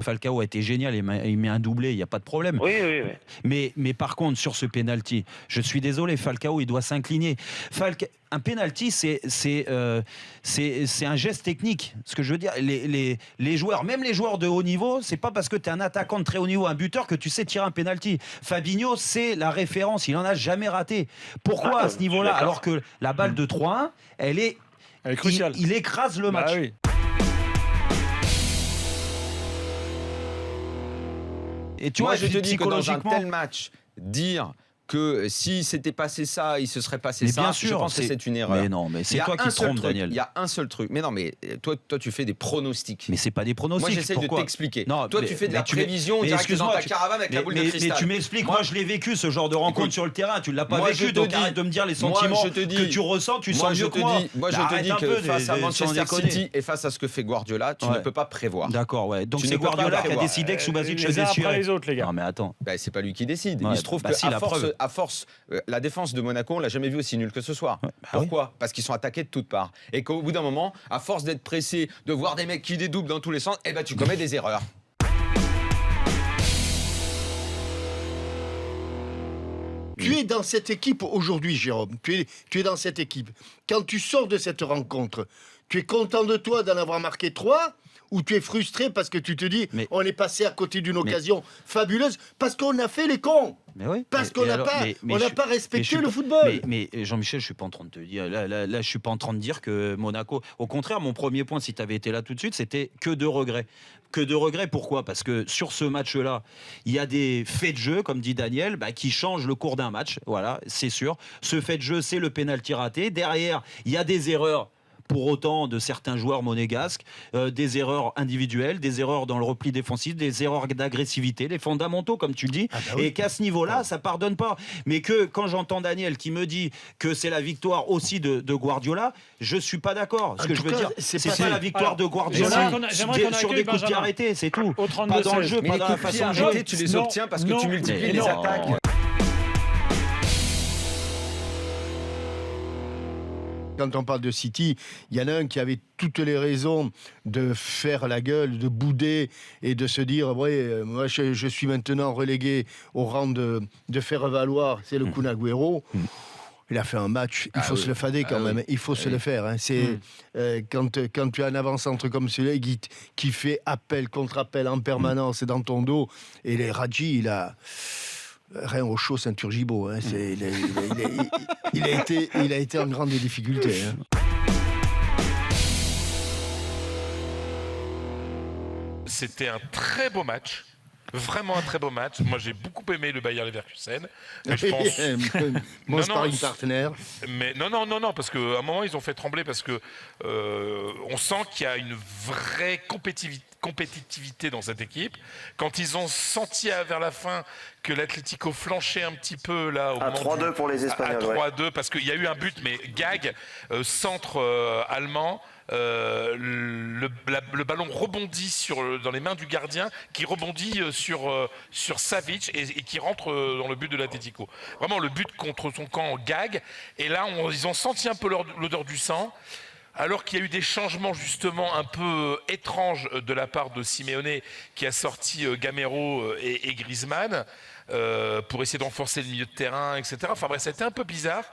Falcao a été génial, il met un doublé, il n'y a pas de problème. Oui. Mais par contre, sur ce penalty, je suis désolé, Falcao, il doit s'incliner. Un penalty, c'est un geste technique. Ce que je veux dire, les joueurs, même les joueurs de haut niveau, c'est pas parce que tu es un attaquant de très haut niveau, un buteur, que tu sais tirer un penalty. Fabinho, c'est la référence, il en a jamais raté. Pourquoi à ce niveau-là, alors que la balle de 3-1, elle est cruciale. Il écrase le match. Oui. Et tu vois, je te dis que dans un tel match, dire que si s'était passé ça, il se serait passé mais ça, bien sûr, je pense que c'est une erreur. Mais non, mais c'est toi qui te trompes, Daniel. Il y a un seul truc. Mais non, mais toi tu fais des pronostics. Mais c'est pas des pronostics. Moi, j'essaie de t'expliquer. Toi, tu fais de la prévision mais direct dans ta caravane avec la boule de cristal. Mais tu m'expliques, moi, je l'ai vécu, ce genre de rencontre sur le terrain. Tu l'as pas vécu, donc arrête de me dire les sentiments que tu ressens, tu sens mieux que moi. Moi, je te dis que face à Manchester City et face à ce que fait Guardiola, tu ne peux pas prévoir. D'accord, ouais. Donc c'est Guardiola qui a décidé que Subasic se déchirait. Les autres, les gars. Non, mais attends. C'est pas lui qui décide. Il se trouve qu'à force, la défense de Monaco, on l'a jamais vu aussi nul que ce soir. Pourquoi ? Parce qu'ils sont attaqués de toutes parts. Et qu'au bout d'un moment, à force d'être pressé, de voir des mecs qui dédoublent dans tous les sens, tu commets des erreurs. Tu es dans cette équipe aujourd'hui, Jérôme. Tu es dans cette équipe. Quand tu sors de cette rencontre, tu es content de toi d'en avoir marqué 3 ou tu es frustré parce que tu te dis on est passé à côté d'une occasion fabuleuse parce qu'on a fait les cons. Mais oui. Parce qu'on n'a pas respecté le football. Mais Jean-Michel, je suis pas en train de te dire. Là, je suis pas en train de dire que Monaco. Au contraire, mon premier point, si tu avais été là tout de suite, c'était que de regrets. Que de regrets. Pourquoi ? Parce que sur ce match-là, il y a des faits de jeu, comme dit Daniel, qui changent le cours d'un match. Voilà, c'est sûr. Ce fait de jeu, c'est le pénalty raté. Derrière, il y a des erreurs. Pour autant de certains joueurs monégasques, des erreurs individuelles, des erreurs dans le repli défensif, des erreurs d'agressivité, les fondamentaux comme tu le dis, et qu'à ce niveau-là, ça pardonne pas. Mais que quand j'entends Daniel qui me dit que c'est la victoire aussi de Guardiola, je suis pas d'accord. Ce que je veux dire, c'est pas la victoire de Guardiola sur des coups de pied arrêtés, c'est tout. Pas dans le jeu, pas dans la façon de jouer. Tu les obtiens parce que tu multiplies les attaques. Quand on parle de City, il y en a un qui avait toutes les raisons de faire la gueule, de bouder et de se dire moi je suis maintenant relégué au rang de faire valoir, c'est le Kun Agüero. Il a fait un match, il faut se le fader quand même, il faut se le faire. Hein. C'est quand tu as un avant-centre comme celui-là qui fait appel contre appel en permanence dans ton dos, et les Radji, il a rien au chaud, ceinture Gibaud. Hein. Il a été en grande difficulté. Hein. C'était un très beau match. Vraiment un très beau match. Moi, j'ai beaucoup aimé le Bayer Leverkusen. Mais je pense... Mon sparring partenaire. Mais non, parce qu'à un moment, ils ont fait trembler parce que on sent qu'il y a une vraie compétitivité dans cette équipe. Quand ils ont senti vers la fin que l'Atlético flanchait un petit peu là au à 3-2 pour les Espagnols. À 3-2 parce qu'il y a eu un but, mais Gag, centre allemand. Le ballon rebondit dans les mains du gardien qui rebondit sur Savic et qui rentre dans le but de l'Atlético. Vraiment le but contre son camp Gag. Et là ils ont senti un peu l'odeur du sang. Alors qu'il y a eu des changements justement un peu étranges de la part de Simeone qui a sorti Gamero et Griezmann pour essayer d'enforcer le milieu de terrain, etc. Enfin bref, c'était un peu bizarre.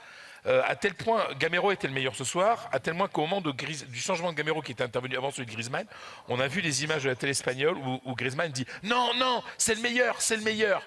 À tel point, Gamero était le meilleur ce soir, à tel point qu'au moment du changement de Gamero qui était intervenu avant celui de Griezmann, on a vu les images de la télé espagnole où Griezmann dit « Non, c'est le meilleur !»